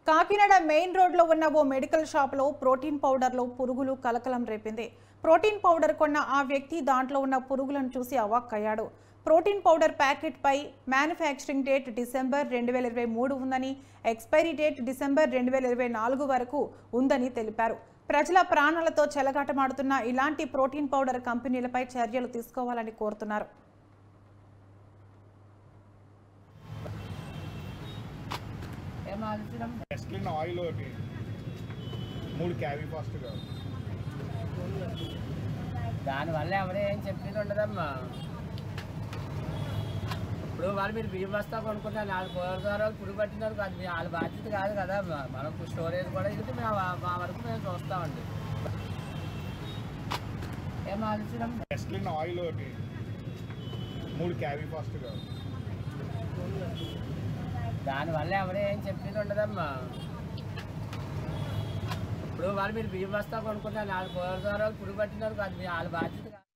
Kakinada main రోడ్లో ఉన్న ఓ medical షాప్లో ప్రోటీన్ పౌడర్లో పురుగులు కలకలం రేపింది. ప్రోటీన్ పౌడర్ కొన్న ఆ వ్యక్తి దాంట్లో ఉన్న పురుగులను చూసి అవాక్కయ్యాడు. ప్రోటీన్ పౌడర్ ప్యాకెట్ పై మ్యానుఫ్యాక్చరింగ్ డేట్ డిసెంబర్ 2023 ఉందని, ఎక్స్పైరీ డేట్ డిసెంబర్ 2024 వరకు ఉందని తెలిపారు. ప్రజల ప్రాణాలతో చెలగాటమాడుతున్న ఇలాంటి ప్రోటీన్ పౌడర్ కంపెనీలపై చర్యలు తీసుకోవాలని కోరుతున్నారు. ఆయిల్ ఒకటి 3 క్యావీ ఫాస్ట్గా దానివల్ల ఎవరు ఏం చెప్పేది ఉండదమ్మా. ఇప్పుడు వాళ్ళు మీరు బియ్యం బస్తా కొనుక్కుంటారు, 4 కూరల ద్వారా పురుగు పట్టినారు, అది వాళ్ళ బాధ్యత కాదు కదా. మనకు స్టోరేజ్ కూడా ఇది మా వరకు మేము చూస్తామండి. ఏం ఆలోచన ఆయిల్ ఒకటి 3 క్యావీ ఫాస్ట్గా దానివల్ల ఎవరు ఏం చెప్పేది ఉండదమ్మా. ఇప్పుడు వాళ్ళు మీరు బియ్యం బస్తా కొనుక్కుంటారు, 4 కూరల ద్వారా పురుగు పట్టినారు, అది వాళ్ళ బాధ్యత కాదు.